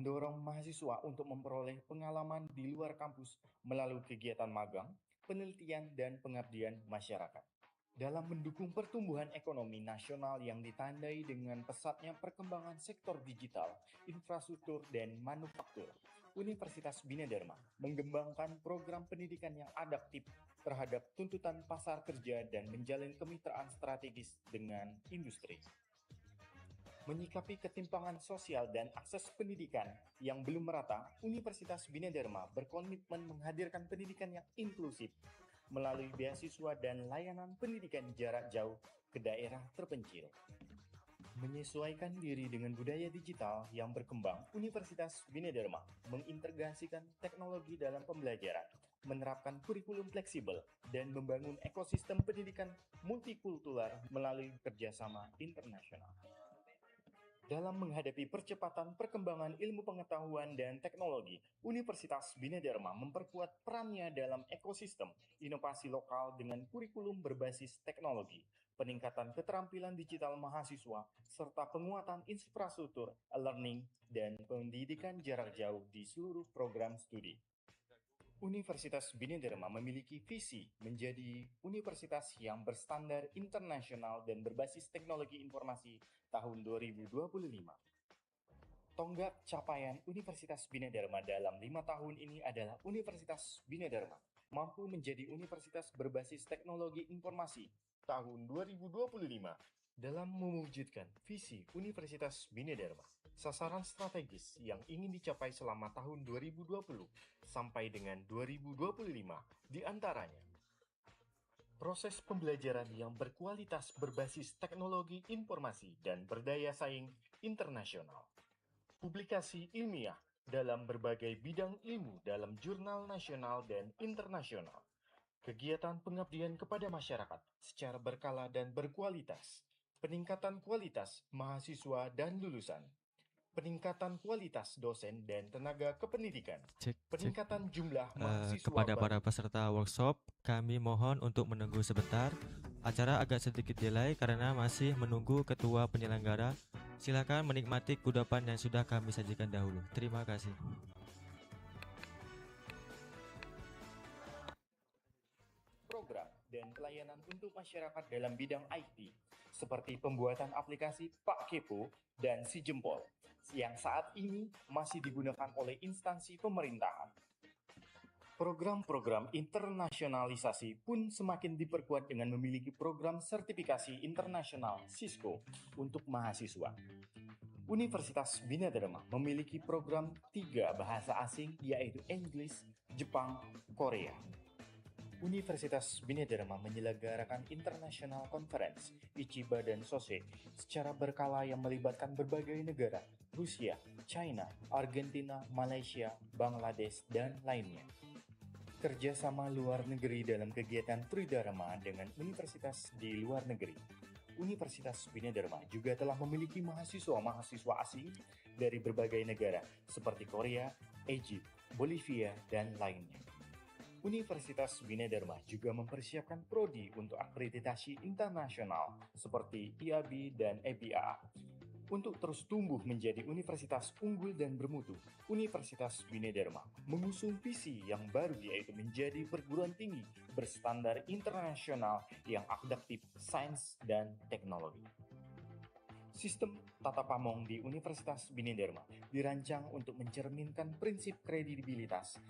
mendorong mahasiswa untuk memperoleh pengalaman di luar kampus melalui kegiatan magang, penelitian, dan pengabdian masyarakat. Dalam mendukung pertumbuhan ekonomi nasional yang ditandai dengan pesatnya perkembangan sektor digital, infrastruktur, dan manufaktur, Universitas Bina Dharma mengembangkan program pendidikan yang adaptif terhadap tuntutan pasar kerja dan menjalin kemitraan strategis dengan industri. Menyikapi ketimpangan sosial dan akses pendidikan yang belum merata, Universitas Bina Dharma berkomitmen menghadirkan pendidikan yang inklusif melalui beasiswa dan layanan pendidikan jarak jauh ke daerah terpencil. Menyesuaikan diri dengan budaya digital yang berkembang, Universitas Bina Dharma mengintegrasikan teknologi dalam pembelajaran, menerapkan kurikulum fleksibel, dan membangun ekosistem pendidikan multikultural melalui kerjasama internasional. Dalam menghadapi percepatan perkembangan ilmu pengetahuan dan teknologi, Universitas Bina Dharma memperkuat perannya dalam ekosistem inovasi lokal dengan kurikulum berbasis teknologi, peningkatan keterampilan digital mahasiswa, serta penguatan infrastruktur e-learning dan pendidikan jarak jauh di seluruh program studi. Universitas Bina Dharma memiliki visi menjadi universitas yang berstandar internasional dan berbasis teknologi informasi tahun 2025. Tonggak capaian Universitas Bina Dharma dalam 5 tahun ini adalah Universitas Bina Dharma mampu menjadi universitas berbasis teknologi informasi tahun 2025. Dalam mewujudkan visi Universitas Bina Dharma, sasaran strategis yang ingin dicapai selama tahun 2020 sampai dengan 2025 diantaranya proses pembelajaran yang berkualitas berbasis teknologi informasi dan berdaya saing internasional, publikasi ilmiah dalam berbagai bidang ilmu dalam jurnal nasional dan internasional, kegiatan pengabdian kepada masyarakat secara berkala dan berkualitas, peningkatan kualitas mahasiswa dan lulusan, peningkatan kualitas dosen dan tenaga kependidikan, peningkatan jumlah mahasiswa kepada para peserta workshop, kami mohon untuk menunggu sebentar. Acara agak sedikit delay karena masih menunggu ketua penyelenggara. Silakan menikmati kudapan yang sudah kami sajikan dahulu. Terima kasih. Program dan pelayanan untuk masyarakat dalam bidang IT seperti pembuatan aplikasi Pak Kepo dan Si Jempol yang saat ini masih digunakan oleh instansi pemerintahan. Program-program internasionalisasi pun semakin diperkuat dengan memiliki program sertifikasi internasional Cisco untuk mahasiswa. Universitas Bina Dharma memiliki program 3 bahasa asing yaitu Inggris, Jepang, Korea. Universitas Bina Dharma menyelenggarakan International Conference Ichiba dan Sose secara berkala yang melibatkan berbagai negara, Rusia, China, Argentina, Malaysia, Bangladesh, dan lainnya. Kerjasama luar negeri dalam kegiatan Tridharma dengan universitas di luar negeri. Universitas Bina Dharma juga telah memiliki mahasiswa-mahasiswa asing dari berbagai negara seperti Korea, Egypt, Bolivia, dan lainnya. Universitas Bina Dharma juga mempersiapkan prodi untuk akreditasi internasional seperti IAB dan EBA. Untuk terus tumbuh menjadi universitas unggul dan bermutu, Universitas Bina Dharma mengusung visi yang baru yaitu menjadi perguruan tinggi berstandar internasional yang adaptif sains dan teknologi. Sistem tata pamong di Universitas Bina Dharma dirancang untuk mencerminkan prinsip kredibilitas,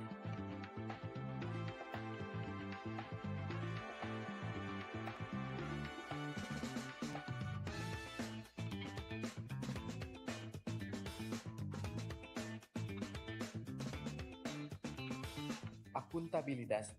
akuntabilitas,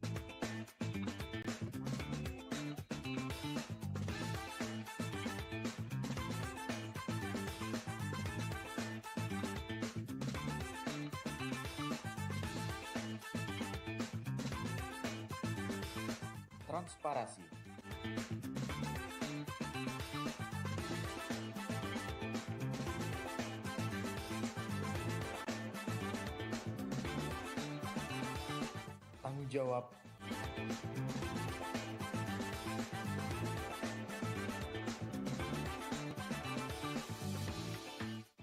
transparansi, tanggung jawab,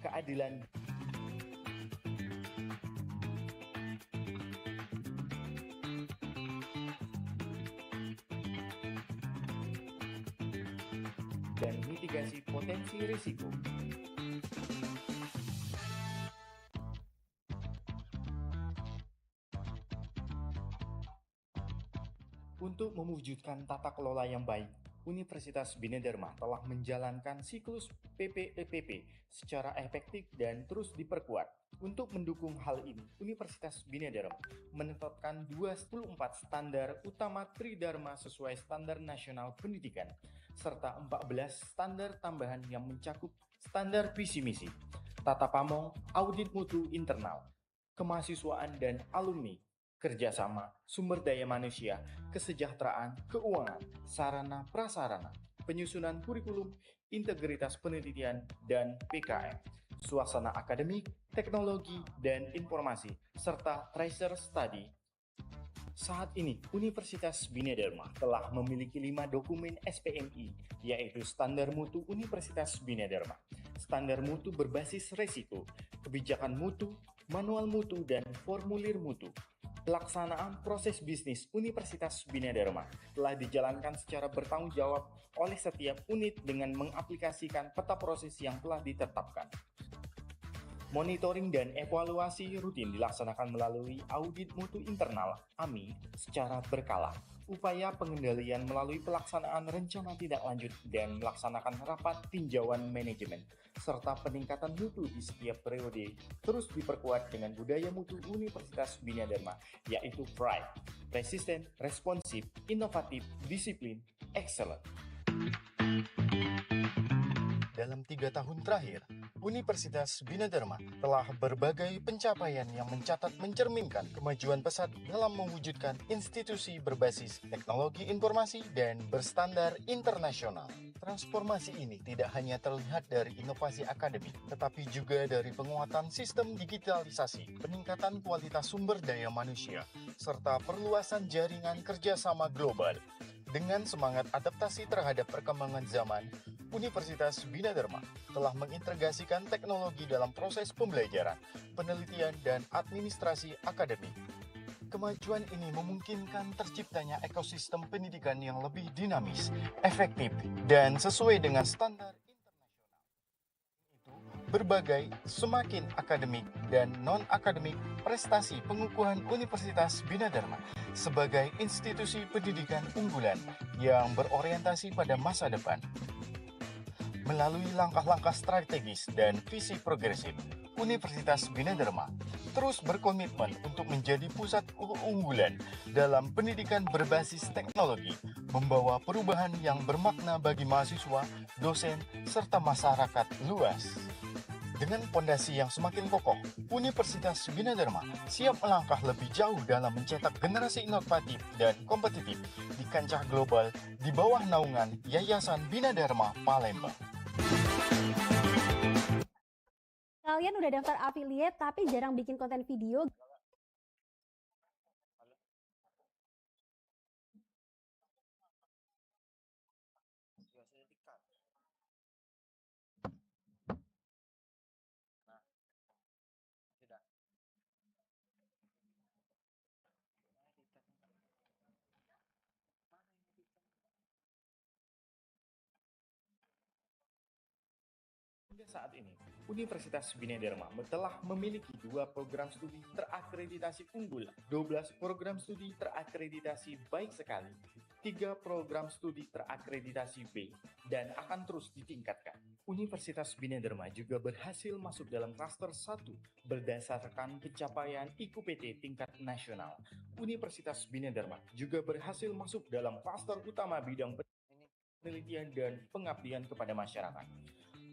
keadilan, dan mitigasi potensi risiko. Untuk mewujudkan tata kelola yang baik, Universitas Bina Dharma telah menjalankan siklus PPEPP secara efektif dan terus diperkuat. Untuk mendukung hal ini, Universitas Bina Dharma menetapkan 24 standar utama Tridharma sesuai standar nasional pendidikan, serta 14 standar tambahan yang mencakup standar visi misi, tata pamong, audit mutu internal, kemahasiswaan dan alumni, kerjasama, sumber daya manusia, kesejahteraan, keuangan, sarana prasarana, penyusunan kurikulum, integritas penelitian, dan PKM, suasana akademik, teknologi, dan informasi, serta tracer study. Saat ini, Universitas Bina Dharma telah memiliki 5 dokumen SPMI, yaitu Standar Mutu Universitas Bina Dharma, Standar Mutu Berbasis Resiko, Kebijakan Mutu, Manual Mutu, dan Formulir Mutu. Pelaksanaan proses bisnis Universitas Bina Dharma telah dijalankan secara bertanggung jawab oleh setiap unit dengan mengaplikasikan peta proses yang telah ditetapkan. Monitoring dan evaluasi rutin dilaksanakan melalui audit mutu internal (AMI) secara berkala. Upaya pengendalian melalui pelaksanaan rencana tindak lanjut dan melaksanakan rapat tinjauan manajemen, serta peningkatan mutu di setiap periode terus diperkuat dengan budaya mutu Universitas Bina Dharma, yaitu Pride, Persistent, Responsif, Inovatif, Disiplin, Excellent. Dalam 3 tahun terakhir, Universitas Bina Dharma telah berbagai pencapaian yang mencerminkan kemajuan pesat dalam mewujudkan institusi berbasis teknologi informasi dan berstandar internasional. Transformasi ini tidak hanya terlihat dari inovasi akademik, tetapi juga dari penguatan sistem digitalisasi, peningkatan kualitas sumber daya manusia, serta perluasan jaringan kerjasama global. Dengan semangat adaptasi terhadap perkembangan zaman, Universitas Bina Dharma telah mengintegrasikan teknologi dalam proses pembelajaran, penelitian, dan administrasi akademik. Kemajuan ini memungkinkan terciptanya ekosistem pendidikan yang lebih dinamis, efektif, dan sesuai dengan standar internasional. Itu berbagai semakin akademik dan non-akademik prestasi pengukuhan Universitas Bina Dharma sebagai institusi pendidikan unggulan yang berorientasi pada masa depan. Melalui langkah-langkah strategis dan visi progresif, Universitas Bina Dharma terus berkomitmen untuk menjadi pusat keunggulan dalam pendidikan berbasis teknologi, membawa perubahan yang bermakna bagi mahasiswa, dosen, serta masyarakat luas. Dengan fondasi yang semakin kokoh, Universitas Bina Dharma siap melangkah lebih jauh dalam mencetak generasi inovatif dan kompetitif di kancah global di bawah naungan Yayasan Bina Dharma Palembang. Kalian udah daftar affiliate tapi jarang bikin konten video. Hingga saat ini, Universitas Bina Dharma telah memiliki 2 program studi terakreditasi unggul, 12 program studi terakreditasi baik sekali, 3 program studi terakreditasi B, dan akan terus ditingkatkan. Universitas Bina Dharma juga berhasil masuk dalam klaster 1 berdasarkan pencapaian IQPT tingkat nasional. Universitas Bina Dharma juga berhasil masuk dalam klaster utama bidang penelitian dan pengabdian kepada masyarakat.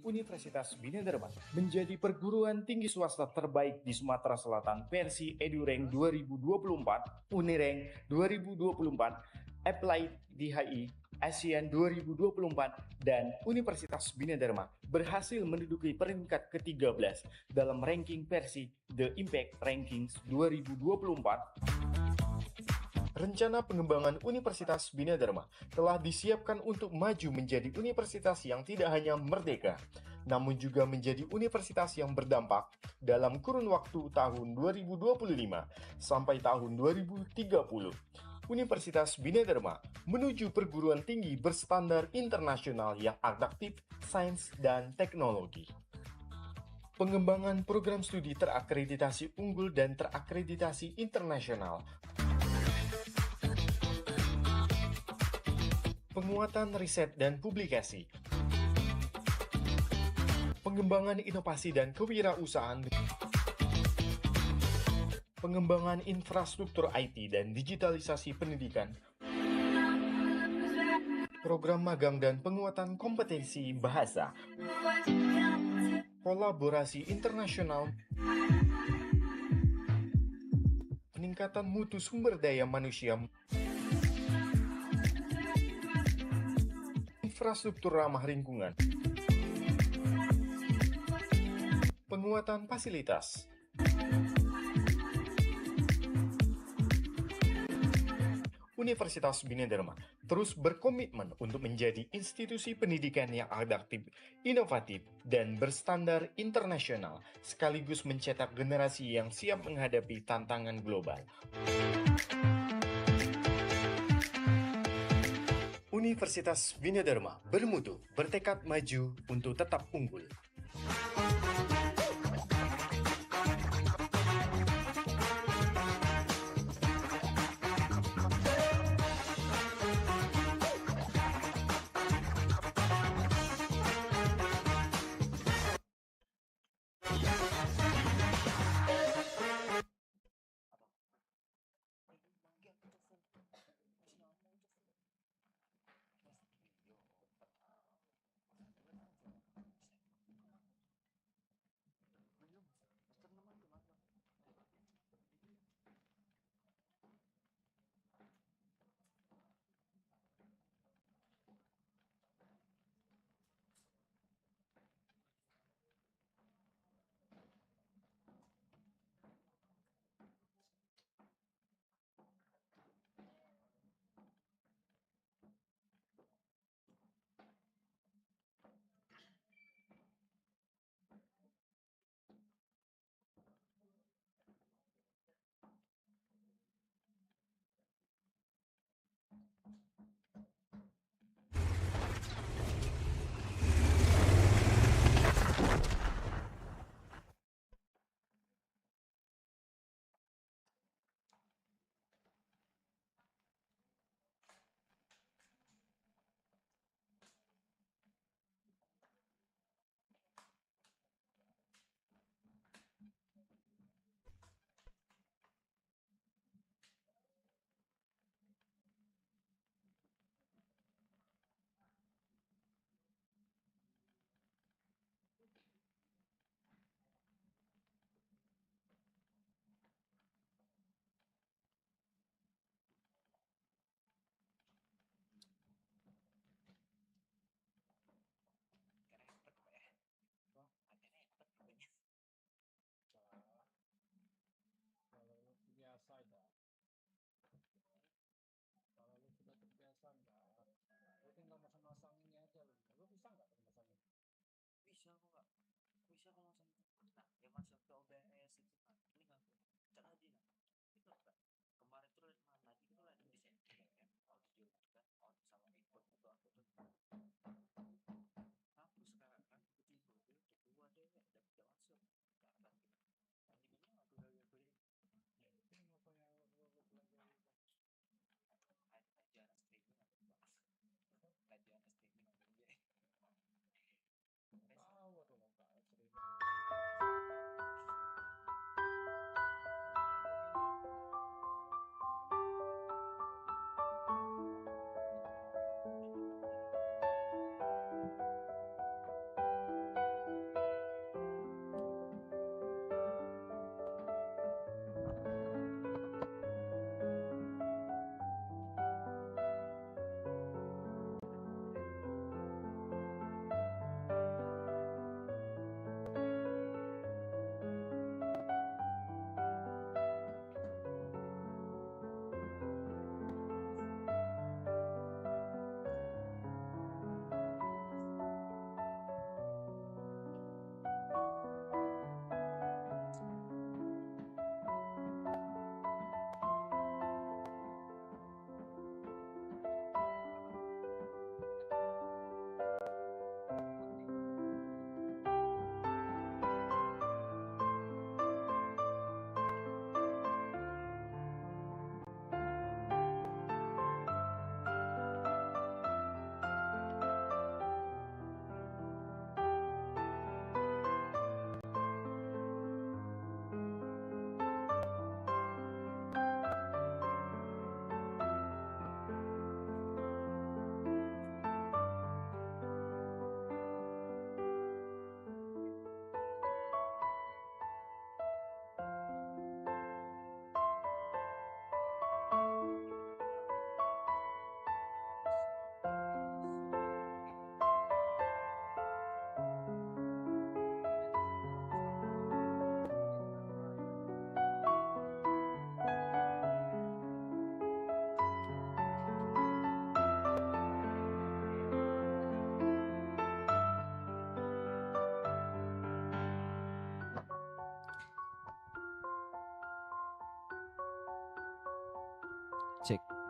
Universitas Bina Dharma menjadi perguruan tinggi swasta terbaik di Sumatera Selatan versi EduRank 2024, Unirank 2024, Applied DHI, ASEAN 2024, dan Universitas Bina Dharma berhasil menduduki peringkat ke-13 dalam ranking versi The Impact Rankings 2024. Rencana pengembangan Universitas Bina Dharma telah disiapkan untuk maju menjadi universitas yang tidak hanya merdeka, namun juga menjadi universitas yang berdampak dalam kurun waktu tahun 2025 sampai tahun 2030. Universitas Bina Dharma menuju perguruan tinggi berstandar internasional yang adaptif, sains, dan teknologi. Pengembangan program studi terakreditasi unggul dan terakreditasi internasional. Penguatan riset dan publikasi. Pengembangan inovasi dan kewirausahaan. Pengembangan infrastruktur IT dan digitalisasi pendidikan. Program magang dan penguatan kompetensi bahasa. Kolaborasi internasional. Peningkatan mutu sumber daya manusia. Infrastruktur ramah lingkungan. Penguatan fasilitas. Universitas Bina Dharma terus berkomitmen untuk menjadi institusi pendidikan yang adaptif, inovatif, dan berstandar internasional, sekaligus mencetak generasi yang siap menghadapi tantangan global. Universitas Bina Dharma bermutu, bertekad maju untuk tetap unggul.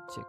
Cek.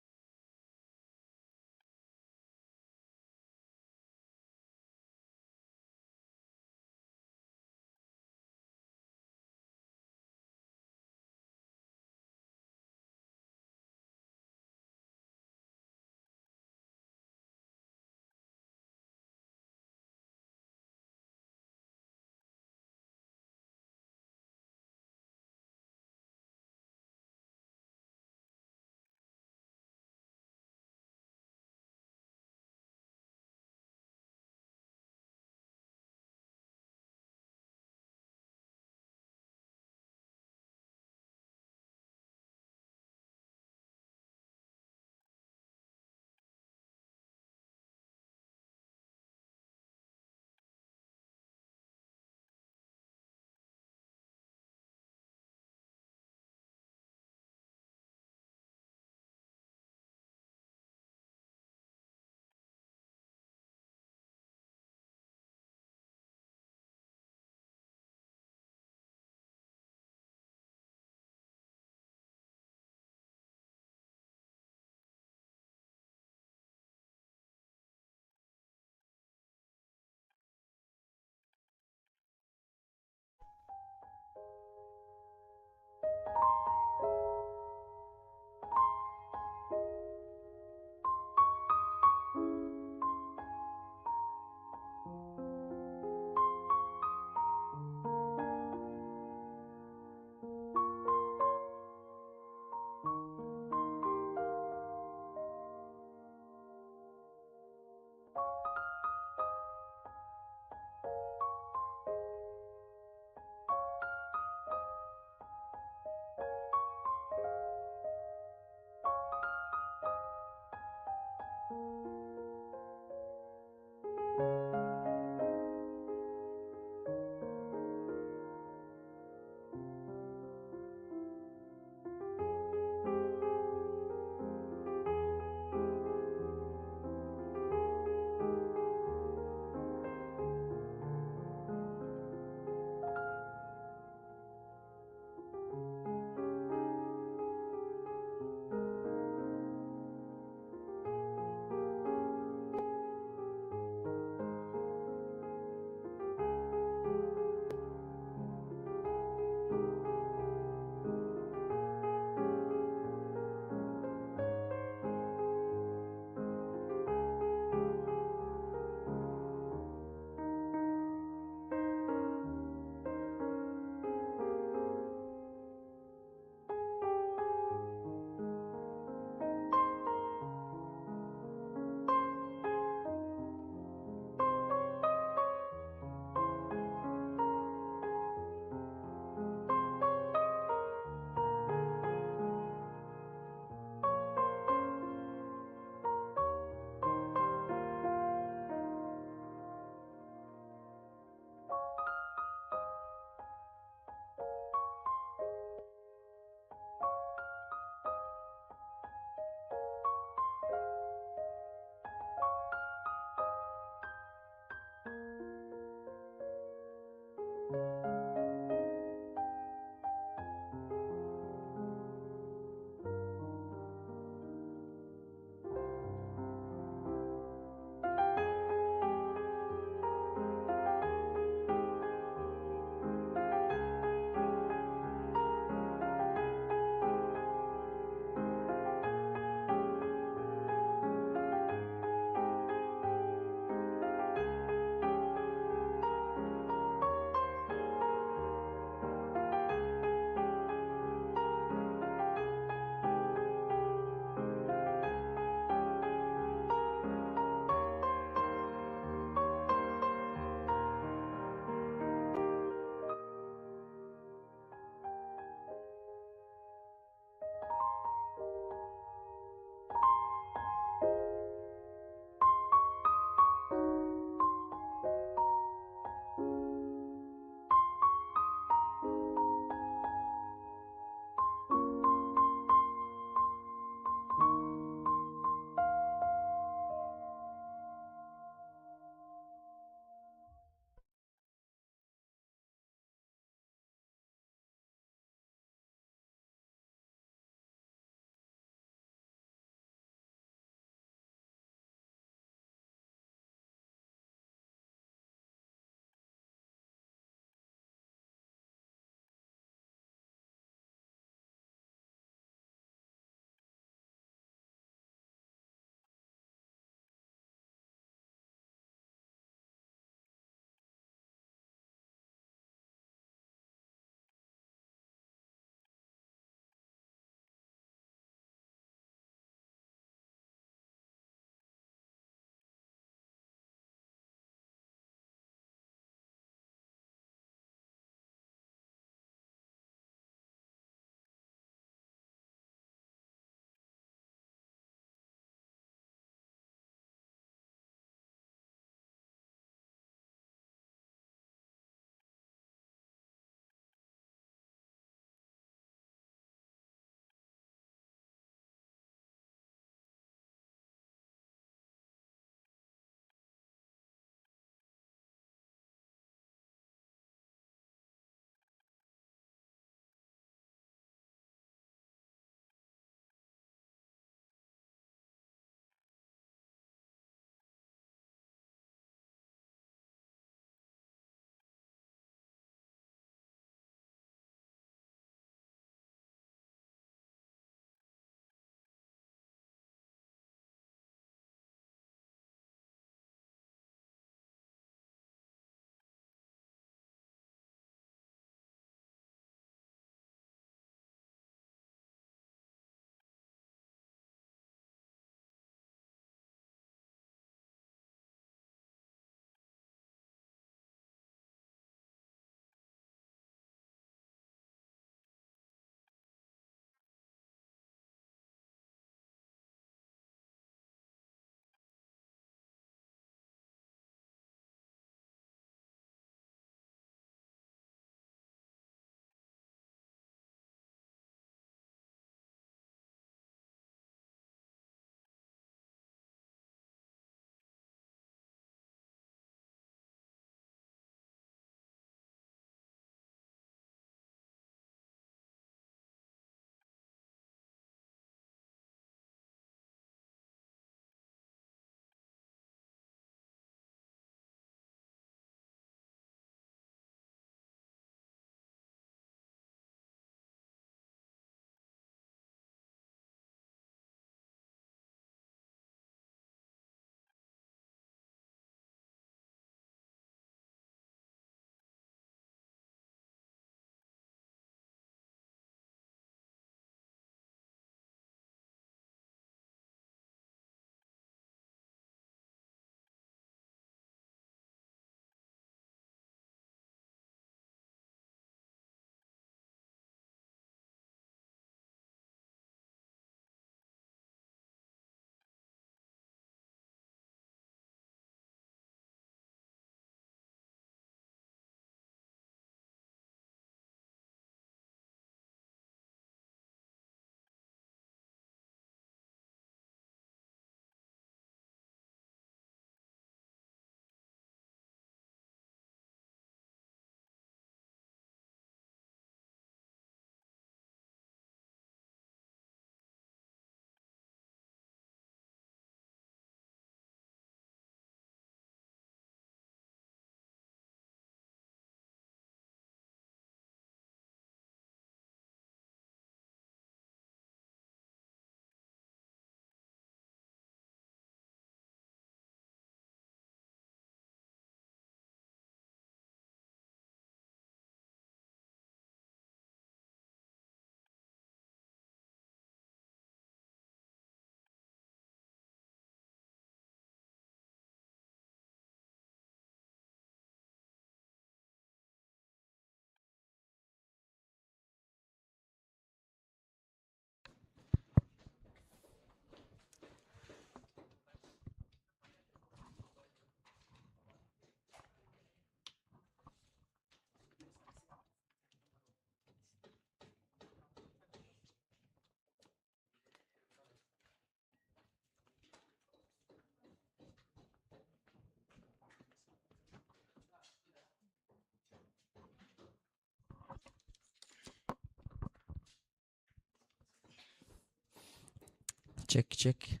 Cek.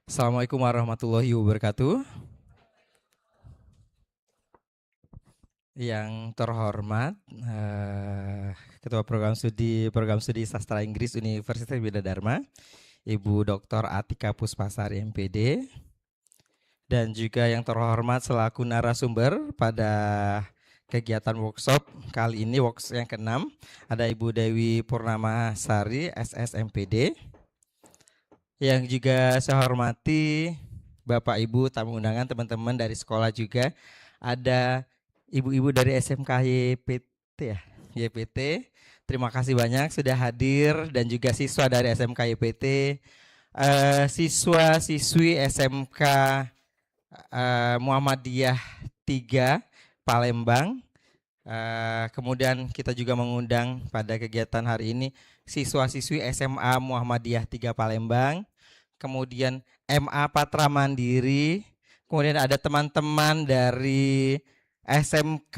Assalamualaikum warahmatullahi wabarakatuh. Yang terhormat Ketua Program Studi Sastra Inggris Universitas Widadharma, Ibu Dr. Atika Puspasari MPD, dan juga yang terhormat selaku narasumber pada kegiatan workshop kali ini, workshop yang ke-6, ada Ibu Dewi Purnama Sari, SSMPD. Yang juga saya hormati Bapak Ibu tamu undangan, teman-teman dari sekolah juga. Ada ibu-ibu dari SMK YPT ya, YPT. Terima kasih banyak sudah hadir, dan juga siswa dari SMK YPT, siswa-siswi SMK Muhammadiyah 3 Palembang. Kemudian kita juga mengundang pada kegiatan hari ini siswa-siswi SMA Muhammadiyah 3 Palembang, kemudian MA Patra Mandiri, kemudian ada teman-teman dari SMK